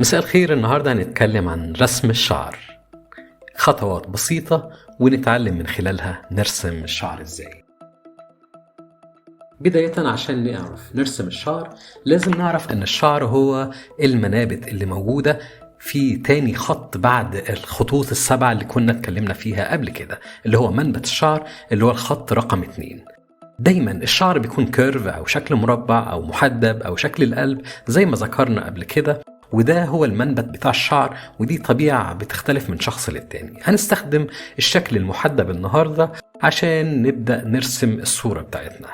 مساء الخير. النهاردة هنتكلم عن رسم الشعر، خطوات بسيطة ونتعلم من خلالها نرسم الشعر ازاي. بداية عشان نعرف نرسم الشعر لازم نعرف ان الشعر هو المنابت اللي موجودة في تاني خط بعد الخطوط السبعة اللي كنا اتكلمنا فيها قبل كده، اللي هو منبت الشعر اللي هو الخط رقم 2. دايما الشعر بيكون كيرف او شكل مربع او محدب او شكل القلب زي ما ذكرنا قبل كده، وده هو المنبت بتاع الشعر، ودي طبيعة بتختلف من شخص للتاني. هنستخدم الشكل المحدب النهاردة عشان نبدأ نرسم الصورة بتاعتنا.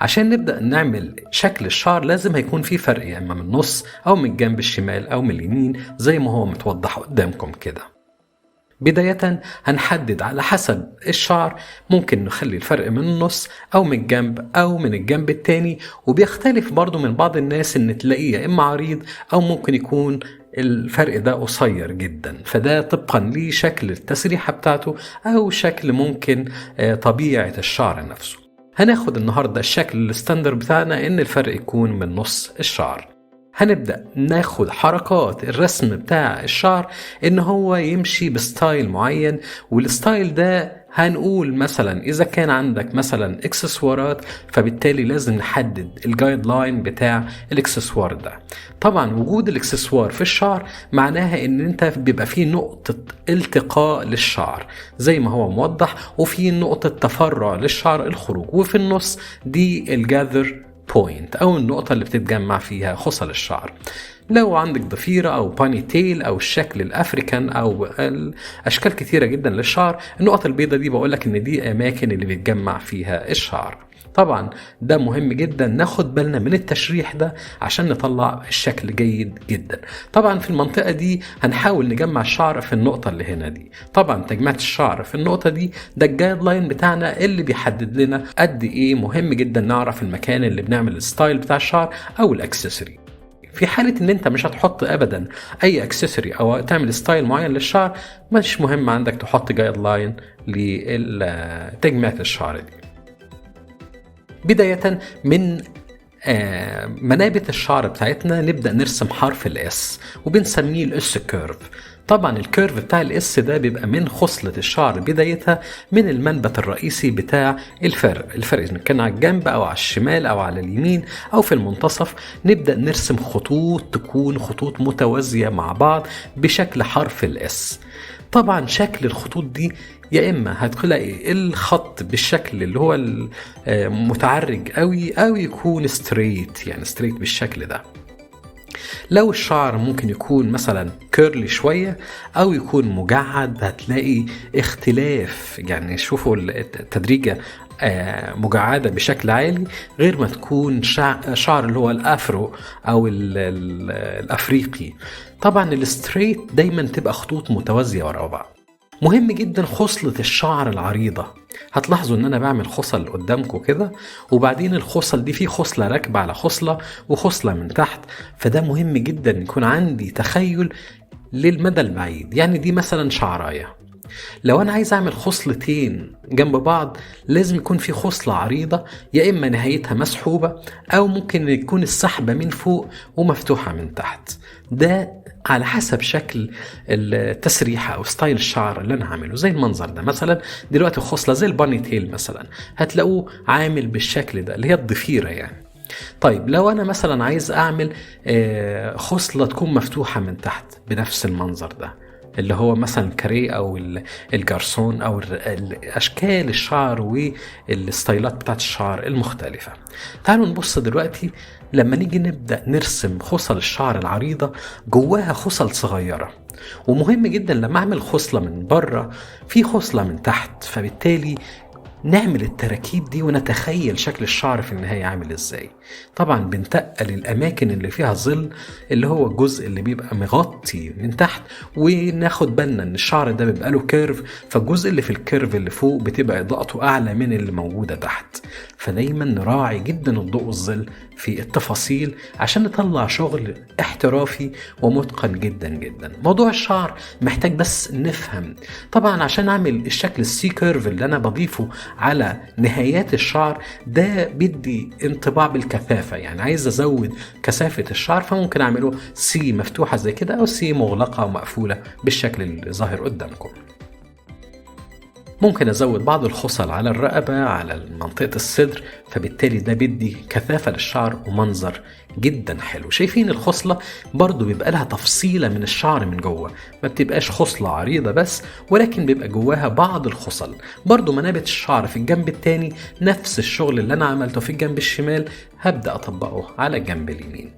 عشان نبدأ نعمل شكل الشعر لازم هيكون في فرق، يا إما من النص أو من الجنب الشمال أو من اليمين زي ما هو متوضح قدامكم كده. بداية هنحدد على حسب الشعر، ممكن نخلي الفرق من النص أو من الجنب أو من الجنب التاني، وبيختلف برضو من بعض الناس إن تلاقيه يا إما عريض أو ممكن يكون الفرق ده قصير جدا، فده طبقا لشكل التسريحة بتاعته أو شكل ممكن طبيعة الشعر نفسه. هناخد النهاردة الشكل الستاندر بتاعنا إن الفرق يكون من نص الشعر. هنبدأ ناخد حركات الرسم بتاع الشعر إن هو يمشي بستايل معين، والستايل ده هنقول مثلا إذا كان عندك مثلا إكسسوارات فبالتالي لازم نحدد الجايد لاين بتاع الإكسسوار ده. طبعا وجود الإكسسوار في الشعر معناها إن أنت بيبقى فيه نقطة التقاء للشعر زي ما هو موضح، وفي نقطة تفرع للشعر الخروج، وفي النص دي الجاذر بوينت أو النقطة اللي بتتجمع فيها خصل الشعر. لو عندك ضفيرة أو باني تيل أو الشكل الأفريكان أو أشكال كتيرة جدا للشعر، النقطة البيضة دي بقولك إن دي أماكن اللي بيتجمع فيها الشعر. طبعا ده مهم جدا ناخد بالنا من التشريح ده عشان نطلع الشكل جيد جدا. طبعا في المنطقة دي هنحاول نجمع الشعر في النقطة اللي هنا دي. طبعا تجميع الشعر في النقطة دي ده الجايد لاين بتاعنا اللي بيحدد لنا قد ايه مهم جدا نعرف المكان اللي بنعمل الستايل بتاع الشعر او الاكسسوري. في حالة ان انت مش هتحط ابدا اي اكسسوري او تعمل ستايل معين للشعر، مش مهم عندك تحط جايد لاين لتجميع الشعر دي. بداية من منابت الشعر بتاعتنا نبدأ نرسم حرف الاس وبنسميه الاس كيرف. طبعا الكيرف بتاع الاس ده بيبقى من خصلة الشعر بدايتها من المنبت الرئيسي بتاع الفرق إذا كان على الجنب او على الشمال او على اليمين او في المنتصف. نبدأ نرسم خطوط تكون خطوط متوازية مع بعض بشكل حرف الاس. طبعا شكل الخطوط دي يا اما هتلاقي الخط بالشكل اللي هو متعرج قوي او يكون ستريت، يعني ستريت بالشكل ده. لو الشعر ممكن يكون مثلا كيرلي شوية او يكون مجعد، هتلاقي اختلاف. يعني شوفوا التدريجة مجعدة بشكل عالي غير ما تكون شعر اللي هو الافرو او الافريقي. طبعا الستريت دايما تبقى خطوط متوازية ورا بعض. مهم جدا خصلة الشعر العريضة. هتلاحظوا ان انا بعمل خصل قدامكم كده، وبعدين الخصل دي في خصلة راكبة على خصلة وخصلة من تحت، فده مهم جدا يكون عندي تخيل للمدى البعيد. يعني دي مثلا شعراية، لو انا عايز اعمل خصلتين جنب بعض لازم يكون في خصلة عريضة يا اما نهايتها مسحوبة او ممكن يكون السحبة من فوق ومفتوحة من تحت. ده على حسب شكل التسريحة أو ستايل الشعر اللي أنا هعمله. زي المنظر ده مثلا دلوقتي خصلة زي الباني تيل مثلا هتلاقوه عامل بالشكل ده اللي هي الضفيرة يعني. طيب لو أنا مثلا عايز أعمل خصلة تكون مفتوحة من تحت بنفس المنظر ده اللي هو مثلا الكاريه أو الجارسون أو أشكال الشعر والستايلات بتاعت الشعر المختلفة. تعالوا نبص دلوقتي لما نيجي نبدأ نرسم خصل الشعر العريضة جواها خصل صغيرة، ومهم جدا لما أعمل خصلة من بره في خصلة من تحت، فبالتالي نعمل التراكيب دي ونتخيل شكل الشعر في النهاية عامل ازاي. طبعا بنتقل الأماكن اللي فيها ظل اللي هو الجزء اللي بيبقى مغطي من تحت، وناخد بالنا ان الشعر ده بيبقى له كيرف، فالجزء اللي في الكيرف اللي فوق بتبقى إضاءته أعلى من اللي موجودة تحت. فدايما نراعي جدا الضوء والظل في التفاصيل عشان نطلع شغل احترافي ومتقن جدا جدا. موضوع الشعر محتاج بس نفهم. طبعا عشان اعمل الشكل السي كيرف اللي انا بضيفه على نهايات الشعر ده بيدي انطباع بالكثافة، يعني عايز ازود كثافة الشعر فممكن اعمله سي مفتوحة زي كده او سي مغلقة ومقفولة بالشكل اللي ظاهر قدامكم. ممكن ازود بعض الخصل على الرقبة على منطقة الصدر، فبالتالي ده بيدي كثافة للشعر ومنظر جدا حلو. شايفين الخصلة برضو بيبقى لها تفصيلة من الشعر من جوه، ما بتبقاش خصلة عريضة بس ولكن بيبقى جواها بعض الخصل. برضو منابت الشعر في الجنب التاني نفس الشغل اللي انا عملته في الجنب الشمال هبدأ اطبقه على الجنب اليمين.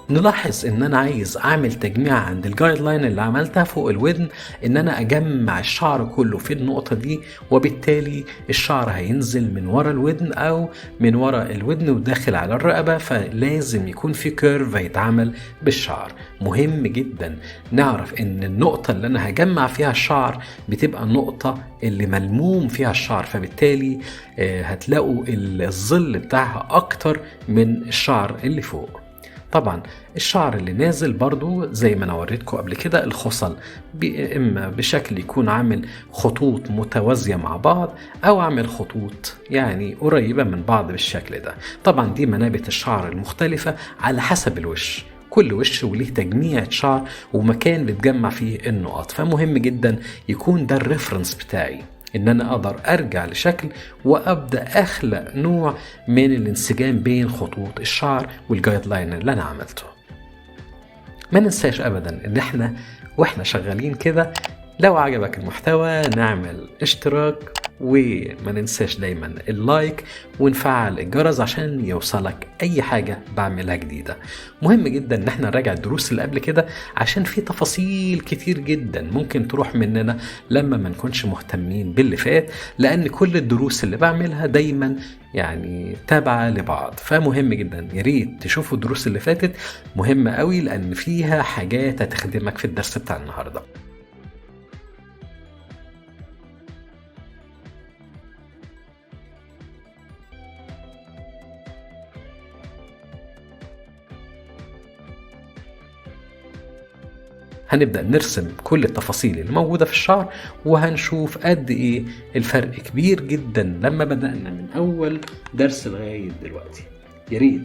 نلاحظ ان انا عايز اعمل تجميع عند الجايد لاين اللي عملتها فوق الودن، ان انا اجمع الشعر كله في النقطة دي، وبالتالي الشعر هينزل من ورا الودن او من ورا الودن وداخل على الرقبة، فلازم يكون في كيرف هيتعمل بالشعر. مهم جدا نعرف ان النقطة اللي انا هجمع فيها الشعر بتبقى النقطة اللي ملموم فيها الشعر، فبالتالي هتلاقوا الظل بتاعها اكتر من الشعر اللي فوق. طبعا الشعر اللي نازل برضو زي ما انا وريتكم قبل كده الخصل اما بشكل يكون عامل خطوط متوازية مع بعض او عامل خطوط يعني قريبة من بعض بالشكل ده. طبعا دي منابت الشعر المختلفة على حسب الوش، كل وش وليه تجميع شعر ومكان اللي تجمع فيه النقط، فمهم جدا يكون ده الريفرنس بتاعي ان انا اقدر ارجع لشكل وابدا اخلق نوع من الانسجام بين خطوط الشعر والجايد لاين اللي انا عملته. ما ننساش ابدا ان احنا واحنا شغالين كده لو عجبك المحتوى نعمل اشتراك، وما ننساش دايما اللايك ونفعل الجرس عشان يوصلك اي حاجة بعملها جديدة. مهم جدا ان احنا نراجع الدروس اللي قبل كده عشان في تفاصيل كتير جدا ممكن تروح مننا لما ما نكونش مهتمين باللي فات، لان كل الدروس اللي بعملها دايما يعني تابعة لبعض، فمهم جدا ياريت تشوفوا الدروس اللي فاتت، مهمة قوي لان فيها حاجات هتخدمك في الدرس بتاع النهاردة. هنبدأ نرسم كل التفاصيل اللي موجودة في الشعر وهنشوف قد ايه الفرق كبير جدا لما بدأنا من اول درس لغاية دلوقتي. ياريت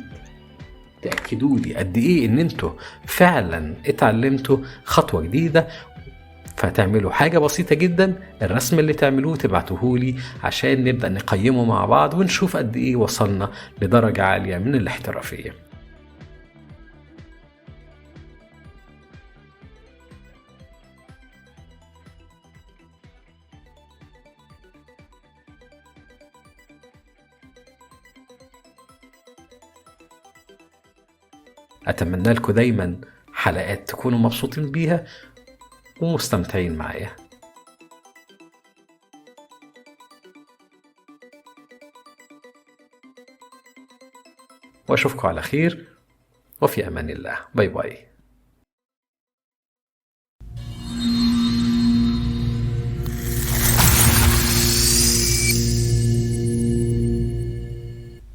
تأكدوا لي قد ايه ان انتوا فعلا اتعلمتوا خطوة جديدة، فتعملوا حاجة بسيطة جدا، الرسم اللي تعملوه تبعتوهولي عشان نبدأ نقيمه مع بعض ونشوف قد ايه وصلنا لدرجة عالية من الاحترافية. أتمنى لكم دايما حلقات تكونوا مبسوطين بيها ومستمتعين معايا، وأشوفكم على خير وفي أمان الله. باي باي.